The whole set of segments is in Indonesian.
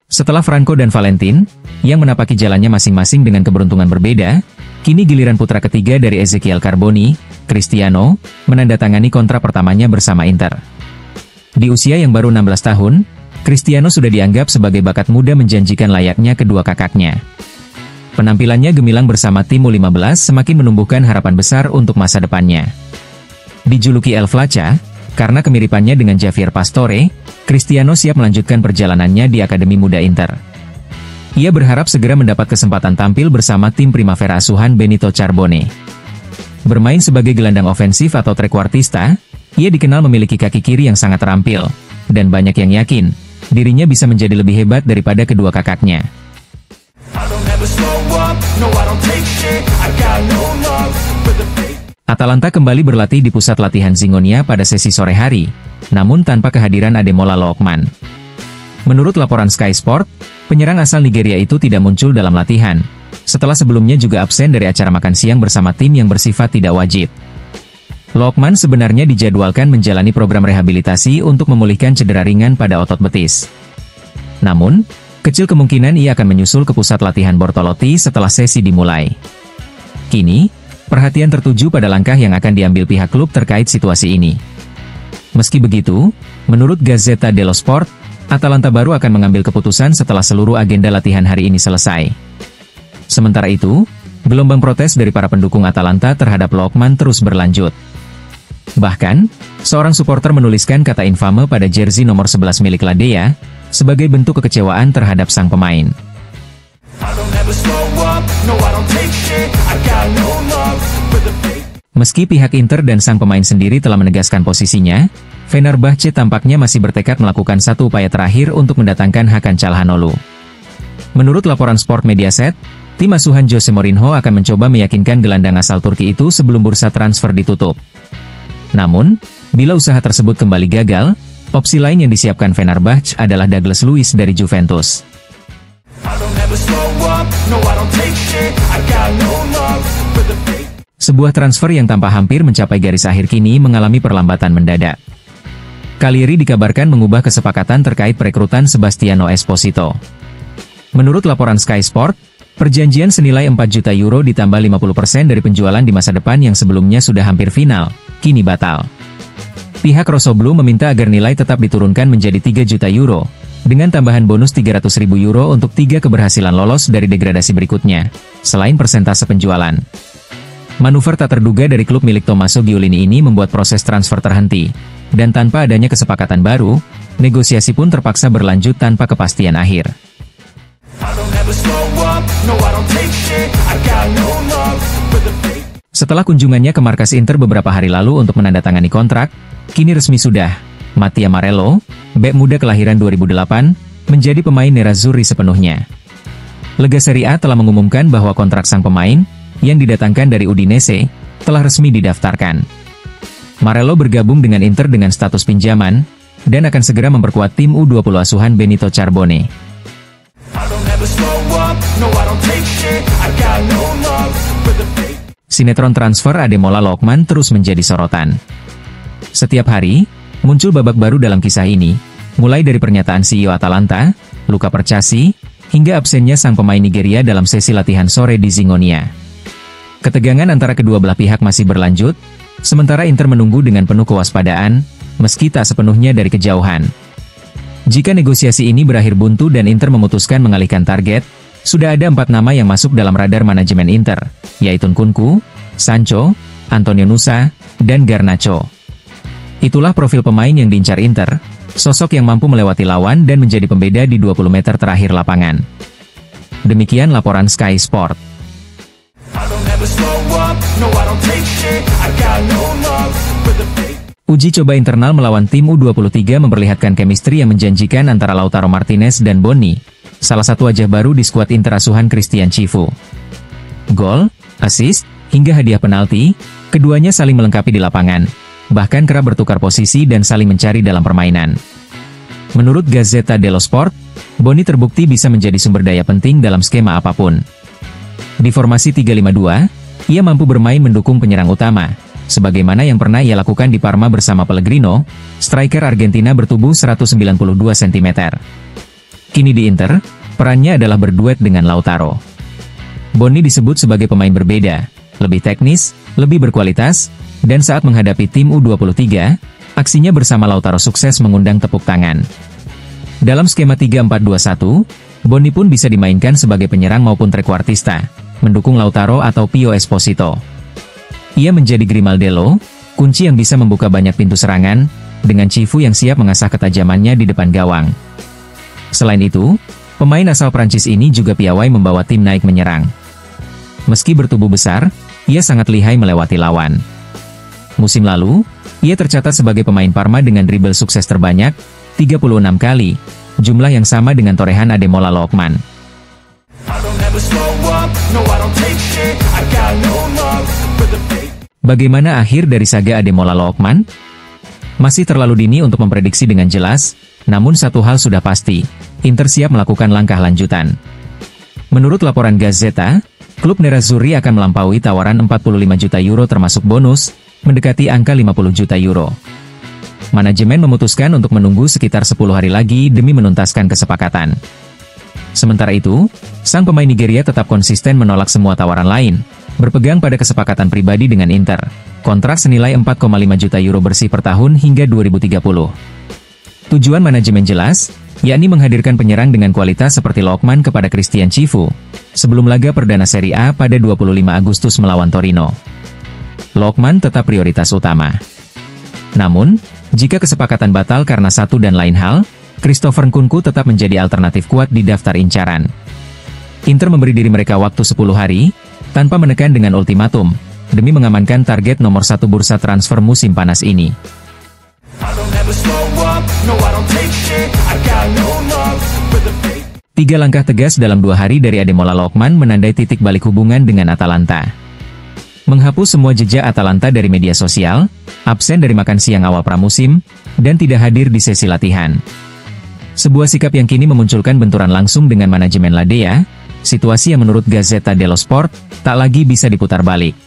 Setelah Franco dan Valentin, yang menapaki jalannya masing-masing dengan keberuntungan berbeda, kini giliran putra ketiga dari Ezequiel Carboni, Cristiano, menandatangani kontrak pertamanya bersama Inter. Di usia yang baru 16 tahun, Cristiano sudah dianggap sebagai bakat muda menjanjikan layaknya kedua kakaknya. Penampilannya gemilang bersama tim U15 semakin menumbuhkan harapan besar untuk masa depannya. Dijuluki El Flaca, karena kemiripannya dengan Javier Pastore, Cristiano siap melanjutkan perjalanannya di Akademi Muda Inter. Ia berharap segera mendapat kesempatan tampil bersama tim Primavera asuhan Benito Carbone. Bermain sebagai gelandang ofensif atau trequartista, ia dikenal memiliki kaki kiri yang sangat terampil, dan banyak yang yakin, dirinya bisa menjadi lebih hebat daripada kedua kakaknya. Atalanta kembali berlatih di pusat latihan Zingonia pada sesi sore hari, namun tanpa kehadiran Ademola Lookman. Menurut laporan Sky Sport, penyerang asal Nigeria itu tidak muncul dalam latihan, setelah sebelumnya juga absen dari acara makan siang bersama tim yang bersifat tidak wajib. Lookman sebenarnya dijadwalkan menjalani program rehabilitasi untuk memulihkan cedera ringan pada otot betis. Namun, kecil kemungkinan ia akan menyusul ke pusat latihan Bortolotti setelah sesi dimulai. Kini, perhatian tertuju pada langkah yang akan diambil pihak klub terkait situasi ini. Meski begitu, menurut Gazzetta dello Sport, Atalanta baru akan mengambil keputusan setelah seluruh agenda latihan hari ini selesai. Sementara itu, gelombang protes dari para pendukung Atalanta terhadap Lookman terus berlanjut. Bahkan, seorang supporter menuliskan kata infame pada jersey nomor 11 milik Ladea, sebagai bentuk kekecewaan terhadap sang pemain. Meski pihak Inter dan sang pemain sendiri telah menegaskan posisinya, Fenerbahce tampaknya masih bertekad melakukan satu upaya terakhir untuk mendatangkan Hakan Çalhanoğlu. Menurut laporan Sport Mediaset, tim asuhan Jose Mourinho akan mencoba meyakinkan gelandang asal Turki itu sebelum bursa transfer ditutup. Namun, bila usaha tersebut kembali gagal, opsi lain yang disiapkan Fenerbahce adalah Douglas Luiz dari Juventus. Sebuah transfer yang tanpa hampir mencapai garis akhir kini mengalami perlambatan mendadak. Cagliari dikabarkan mengubah kesepakatan terkait perekrutan Sebastiano Esposito. Menurut laporan Sky Sport, perjanjian senilai 4 juta euro ditambah 50% dari penjualan di masa depan yang sebelumnya sudah hampir final, kini batal. Pihak Rossoblu meminta agar nilai tetap diturunkan menjadi 3 juta euro, dengan tambahan bonus 300.000 euro untuk 3 keberhasilan lolos dari degradasi berikutnya, selain persentase penjualan. Manuver tak terduga dari klub milik Tommaso Giulini ini membuat proses transfer terhenti, dan tanpa adanya kesepakatan baru, negosiasi pun terpaksa berlanjut tanpa kepastian akhir. Setelah kunjungannya ke markas Inter beberapa hari lalu untuk menandatangani kontrak, kini resmi sudah, Mattia Marello, bek muda kelahiran 2008, menjadi pemain Nerazzurri sepenuhnya. Lega Serie A telah mengumumkan bahwa kontrak sang pemain, yang didatangkan dari Udinese, telah resmi didaftarkan. Marello bergabung dengan Inter dengan status pinjaman, dan akan segera memperkuat tim U20 asuhan Benito Carbone. Sinetron transfer Ademola Lookman terus menjadi sorotan. Setiap hari, muncul babak baru dalam kisah ini, mulai dari pernyataan CEO Atalanta, Luca Percasi, hingga absennya sang pemain Nigeria dalam sesi latihan sore di Zingonia. Ketegangan antara kedua belah pihak masih berlanjut, sementara Inter menunggu dengan penuh kewaspadaan, meski tak sepenuhnya dari kejauhan. Jika negosiasi ini berakhir buntu dan Inter memutuskan mengalihkan target, sudah ada 4 nama yang masuk dalam radar manajemen Inter, yaitu Nkunku, Sancho, Antonio Nusa, dan Garnacho. Itulah profil pemain yang diincar Inter, sosok yang mampu melewati lawan dan menjadi pembeda di 20 meter terakhir lapangan. Demikian laporan Sky Sport. Uji coba internal melawan tim U23 memperlihatkan chemistry yang menjanjikan antara Lautaro Martinez dan Bonni, salah satu wajah baru di skuad Inter asuhan Christian Cifu. Gol, assist, hingga hadiah penalti, keduanya saling melengkapi di lapangan, bahkan kerap bertukar posisi dan saling mencari dalam permainan. Menurut Gazzetta dello Sport, Bonni terbukti bisa menjadi sumber daya penting dalam skema apapun. Di formasi 3-5-2, ia mampu bermain mendukung penyerang utama, sebagaimana yang pernah ia lakukan di Parma bersama Pellegrino, striker Argentina bertubuh 192 cm. Kini di Inter, perannya adalah berduet dengan Lautaro. Bonni disebut sebagai pemain berbeda, lebih teknis, lebih berkualitas, dan saat menghadapi tim U23, aksinya bersama Lautaro sukses mengundang tepuk tangan. Dalam skema 3-4-2-1, Bonni pun bisa dimainkan sebagai penyerang maupun trequartista, mendukung Lautaro atau Pio Esposito. Ia menjadi Grimaldello, kunci yang bisa membuka banyak pintu serangan, dengan Cifu yang siap mengasah ketajamannya di depan gawang. Selain itu, pemain asal Prancis ini juga piawai membawa tim naik menyerang. Meski bertubuh besar, ia sangat lihai melewati lawan. Musim lalu, ia tercatat sebagai pemain Parma dengan dribble sukses terbanyak, 36 kali, jumlah yang sama dengan torehan Ademola Lookman. Bagaimana akhir dari saga Ademola Lookman? Masih terlalu dini untuk memprediksi dengan jelas, namun satu hal sudah pasti, Inter siap melakukan langkah lanjutan. Menurut laporan Gazzetta, klub Nerazzurri akan melampaui tawaran 45 juta euro termasuk bonus, mendekati angka 50 juta euro. Manajemen memutuskan untuk menunggu sekitar 10 hari lagi demi menuntaskan kesepakatan. Sementara itu, sang pemain Nigeria tetap konsisten menolak semua tawaran lain, berpegang pada kesepakatan pribadi dengan Inter, kontrak senilai 4,5 juta euro bersih per tahun hingga 2030. Tujuan manajemen jelas, yakni menghadirkan penyerang dengan kualitas seperti Lookman kepada Christian Cifu, sebelum laga perdana Serie A pada 25 Agustus melawan Torino. Lookman tetap prioritas utama. Namun, jika kesepakatan batal karena satu dan lain hal, Christopher Nkunku tetap menjadi alternatif kuat di daftar incaran. Inter memberi diri mereka waktu 10 hari, tanpa menekan dengan ultimatum, demi mengamankan target nomor 1 bursa transfer musim panas ini. Tiga langkah tegas dalam 2 hari dari Ademola Lookman menandai titik balik hubungan dengan Atalanta. Menghapus semua jejak Atalanta dari media sosial, absen dari makan siang awal pramusim, dan tidak hadir di sesi latihan. Sebuah sikap yang kini memunculkan benturan langsung dengan manajemen Ladea, situasi yang menurut Gazzetta dello Sport, tak lagi bisa diputar balik.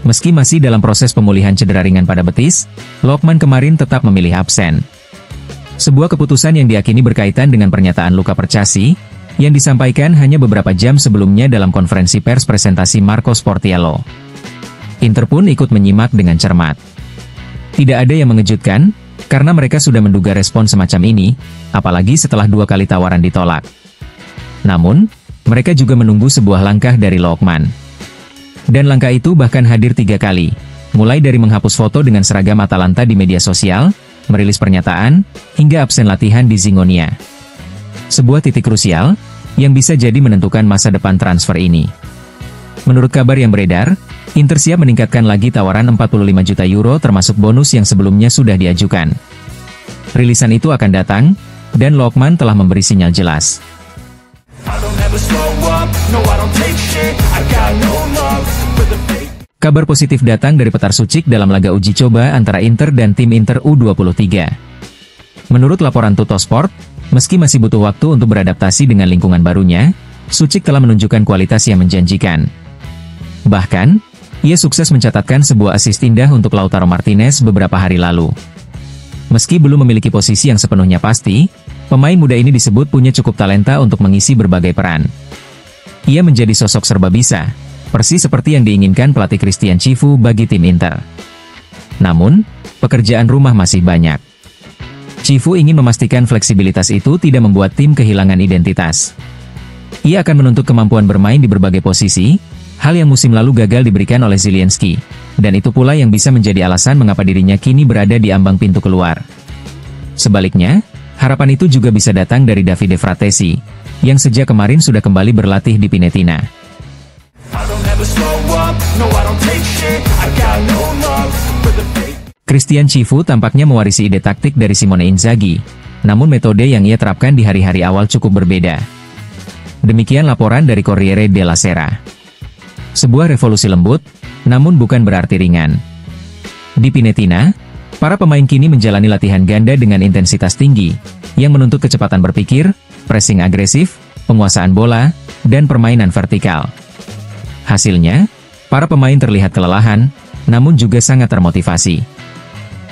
Meski masih dalam proses pemulihan cedera ringan pada betis, Lookman kemarin tetap memilih absen. Sebuah keputusan yang diyakini berkaitan dengan pernyataan Luca Percasi, yang disampaikan hanya beberapa jam sebelumnya dalam konferensi pers presentasi Marco Sportiello. Inter pun ikut menyimak dengan cermat. Tidak ada yang mengejutkan, karena mereka sudah menduga respon semacam ini, apalagi setelah 2 kali tawaran ditolak. Namun, mereka juga menunggu sebuah langkah dari Lookman. Dan langkah itu bahkan hadir 3 kali, mulai dari menghapus foto dengan seragam Atalanta di media sosial, merilis pernyataan, hingga absen latihan di Zingonia. Sebuah titik krusial, yang bisa jadi menentukan masa depan transfer ini. Menurut kabar yang beredar, Inter siap meningkatkan lagi tawaran 45 juta euro termasuk bonus yang sebelumnya sudah diajukan. Rilisan itu akan datang, dan Lookman telah memberi sinyal jelas. Kabar positif datang dari Petar Sucik dalam laga uji coba antara Inter dan tim Inter U23. Menurut laporan Tuttosport, meski masih butuh waktu untuk beradaptasi dengan lingkungan barunya, Sucik telah menunjukkan kualitas yang menjanjikan. Bahkan, ia sukses mencatatkan sebuah assist indah untuk Lautaro Martinez beberapa hari lalu. Meski belum memiliki posisi yang sepenuhnya pasti, pemain muda ini disebut punya cukup talenta untuk mengisi berbagai peran. Ia menjadi sosok serba bisa, persis seperti yang diinginkan pelatih Christian Cifu bagi tim Inter. Namun, pekerjaan rumah masih banyak. Cifu ingin memastikan fleksibilitas itu tidak membuat tim kehilangan identitas. Ia akan menuntut kemampuan bermain di berbagai posisi, hal yang musim lalu gagal diberikan oleh Zielinski, dan itu pula yang bisa menjadi alasan mengapa dirinya kini berada di ambang pintu keluar. Sebaliknya, harapan itu juga bisa datang dari Davide Fratesi, yang sejak kemarin sudah kembali berlatih di Pinetina. Christian Cifu tampaknya mewarisi ide taktik dari Simone Inzaghi, namun metode yang ia terapkan di hari-hari awal cukup berbeda. Demikian laporan dari Corriere della Sera. Sebuah revolusi lembut, namun bukan berarti ringan. Di Pinetina, para pemain kini menjalani latihan ganda dengan intensitas tinggi, yang menuntut kecepatan berpikir, pressing agresif, penguasaan bola, dan permainan vertikal. Hasilnya, para pemain terlihat kelelahan, namun juga sangat termotivasi.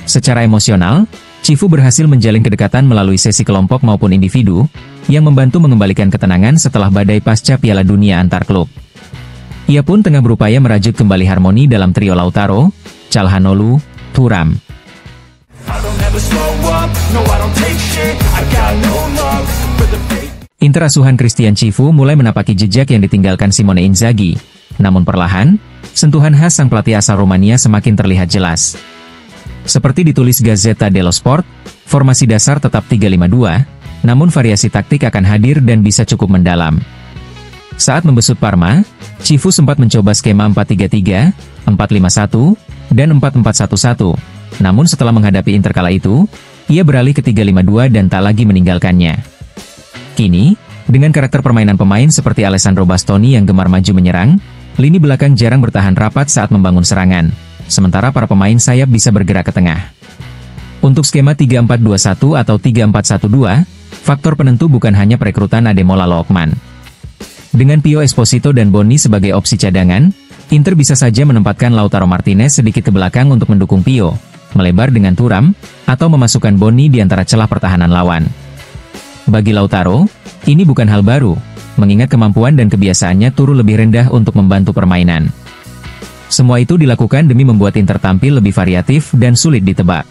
Secara emosional, Cifu berhasil menjalin kedekatan melalui sesi kelompok maupun individu, yang membantu mengembalikan ketenangan setelah badai pasca Piala Dunia antar klub. Ia pun tengah berupaya merajut kembali harmoni dalam trio Lautaro, Calhanoglu, Thuram. Inter asuhan Christian Cifu mulai menapaki jejak yang ditinggalkan Simone Inzaghi. Namun perlahan, sentuhan khas sang pelatih asal Rumania semakin terlihat jelas. Seperti ditulis Gazzetta dello Sport, formasi dasar tetap 3-5-2, namun variasi taktik akan hadir dan bisa cukup mendalam. Saat membesut Parma, Cifu sempat mencoba skema 4-3-3, 4-5-1, dan 4-4-1-1. Namun setelah menghadapi Inter kala itu, ia beralih ke 3-5-2 dan tak lagi meninggalkannya. Kini, dengan karakter permainan pemain seperti Alessandro Bastoni yang gemar maju menyerang, lini belakang jarang bertahan rapat saat membangun serangan, sementara para pemain sayap bisa bergerak ke tengah. Untuk skema 3-4-2-1 atau 3-4-1-2, faktor penentu bukan hanya perekrutan Ademola Lookman. Dengan Pio Esposito dan Boni sebagai opsi cadangan, Inter bisa saja menempatkan Lautaro Martinez sedikit ke belakang untuk mendukung Pio, melebar dengan Thuram, atau memasukkan Boni di antara celah pertahanan lawan. Bagi Lautaro, ini bukan hal baru, mengingat kemampuan dan kebiasaannya turun lebih rendah untuk membantu permainan. Semua itu dilakukan demi membuat Inter tampil lebih variatif dan sulit ditebak.